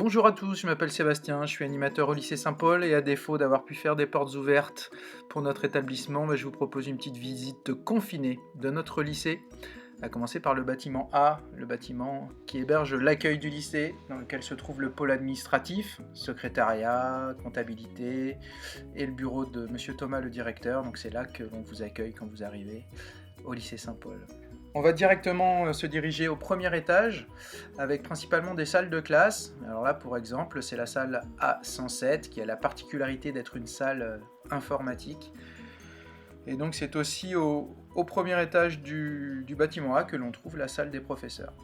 Bonjour à tous, je m'appelle Sébastien, je suis animateur au lycée Saint-Paul et à défaut d'avoir pu faire des portes ouvertes pour notre établissement, je vous propose une petite visite confinée de notre lycée, à commencer par le bâtiment A, le bâtiment qui héberge l'accueil du lycée, dans lequel se trouve le pôle administratif, secrétariat, comptabilité et le bureau de Monsieur Thomas le directeur, donc c'est là que l'on vous accueille quand vous arrivez au lycée Saint-Paul. On va directement se diriger au premier étage avec principalement des salles de classe. Alors là, pour exemple, c'est la salle A107 qui a la particularité d'être une salle informatique. Et donc c'est aussi au premier étage du bâtiment A que l'on trouve la salle des professeurs.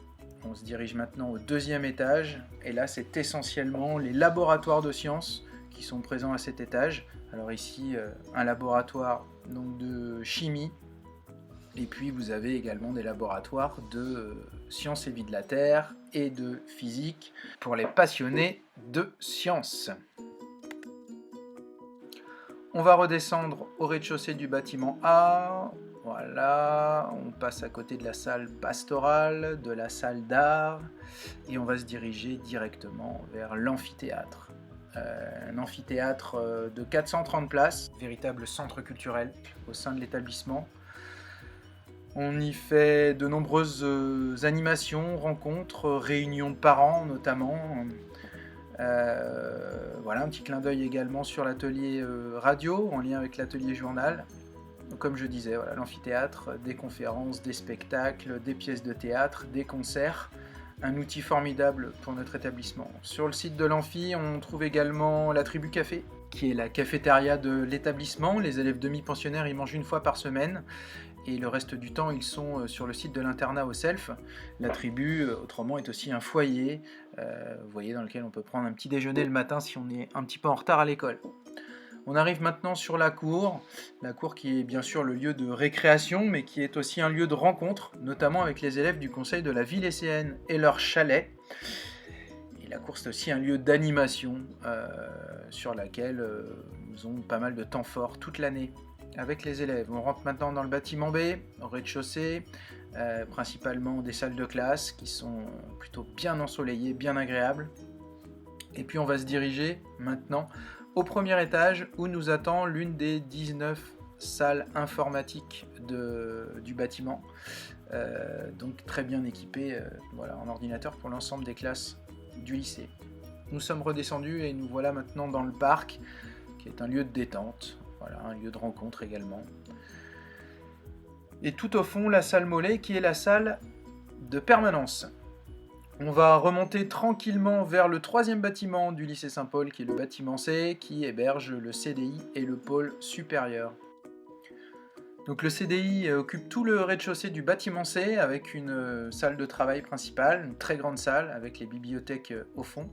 On se dirige maintenant au deuxième étage et là c'est essentiellement les laboratoires de sciences qui sont présents à cet étage. Alors ici un laboratoire donc, de chimie. Et puis vous avez également des laboratoires de sciences et vie de la Terre et de physique pour les passionnés de sciences. On va redescendre au rez-de-chaussée du bâtiment A. Voilà, on passe à côté de la salle pastorale, de la salle d'art et on va se diriger directement vers l'amphithéâtre. Un amphithéâtre de 430 places, véritable centre culturel au sein de l'établissement. On y fait de nombreuses animations, rencontres, réunions de parents notamment. Voilà, un petit clin d'œil également sur l'atelier radio en lien avec l'atelier journal. Donc, comme je disais, voilà, l'amphithéâtre, des conférences, des spectacles, des pièces de théâtre, des concerts. Un outil formidable pour notre établissement. Sur le site de l'amphi, on trouve également la Tribu Café, qui est la cafétéria de l'établissement. Les élèves demi-pensionnaires y mangent une fois par semaine. Et le reste du temps, ils sont sur le site de l'internat au Self. La tribu, autrement, est aussi un foyer, vous voyez, dans lequel on peut prendre un petit déjeuner le matin si on est un petit peu en retard à l'école. On arrive maintenant sur la cour qui est bien sûr le lieu de récréation, mais qui est aussi un lieu de rencontre, notamment avec les élèves du conseil de la ville lycéenne et leur chalet. Et la cour, c'est aussi un lieu d'animation sur laquelle nous avons pas mal de temps fort toute l'année avec les élèves. On rentre maintenant dans le bâtiment B, au rez-de-chaussée, principalement des salles de classe qui sont plutôt bien ensoleillées, bien agréables. Et puis on va se diriger maintenant au premier étage où nous attend l'une des 19 salles informatiques du bâtiment. Donc très bien équipée voilà, en ordinateur pour l'ensemble des classes du lycée. Nous sommes redescendus et nous voilà maintenant dans le parc qui est un lieu de détente. Voilà, un lieu de rencontre également. Et tout au fond, la salle Mollet qui est la salle de permanence. On va remonter tranquillement vers le troisième bâtiment du lycée Saint-Paul, qui est le bâtiment C, qui héberge le CDI et le pôle supérieur. Donc le CDI occupe tout le rez-de-chaussée du bâtiment C, avec une salle de travail principale, une très grande salle, avec les bibliothèques au fond.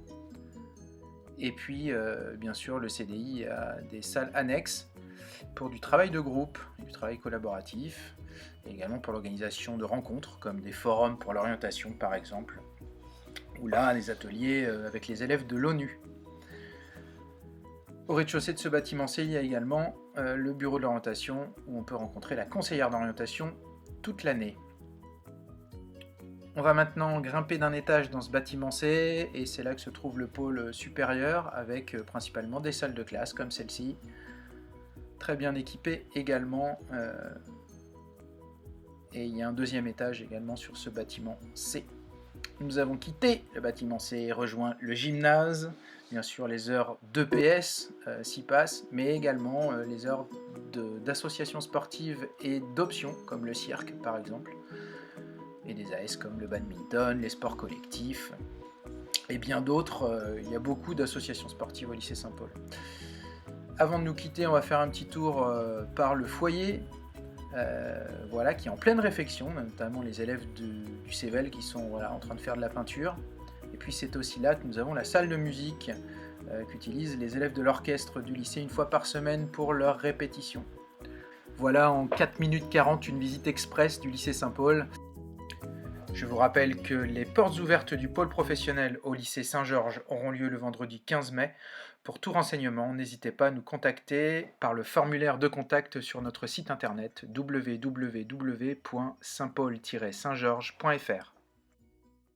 Et puis, bien sûr, le CDI a des salles annexes pour du travail de groupe, du travail collaboratif, et également pour l'organisation de rencontres, comme des forums pour l'orientation par exemple, ou là des ateliers avec les élèves de l'ONU. Au rez-de-chaussée de ce bâtiment C, il y a également le bureau de l'orientation, où on peut rencontrer la conseillère d'orientation toute l'année. On va maintenant grimper d'un étage dans ce bâtiment C, et c'est là que se trouve le pôle supérieur, avec principalement des salles de classe comme celle-ci, très bien équipé également, et il y a un deuxième étage également sur ce bâtiment C. Nous avons quitté le bâtiment C et rejoint le gymnase, bien sûr les heures d'EPS s'y passent, mais également les heures d'associations sportives et d'options comme le cirque par exemple, et des AS comme le badminton, les sports collectifs et bien d'autres. Il y a beaucoup d'associations sportives au lycée Saint-Paul. Avant de nous quitter, on va faire un petit tour par le foyer, voilà, qui est en pleine réfection, notamment les élèves du CEVEL qui sont voilà, en train de faire de la peinture. Et puis c'est aussi là que nous avons la salle de musique qu'utilisent les élèves de l'orchestre du lycée une fois par semaine pour leurs répétitions. Voilà en 4 minutes 40 une visite express du lycée Saint-Paul. Je vous rappelle que les portes ouvertes du pôle professionnel au lycée Saint-Georges auront lieu le vendredi 15 mai. Pour tout renseignement, n'hésitez pas à nous contacter par le formulaire de contact sur notre site internet www.saintpaul-saintgeorges.fr.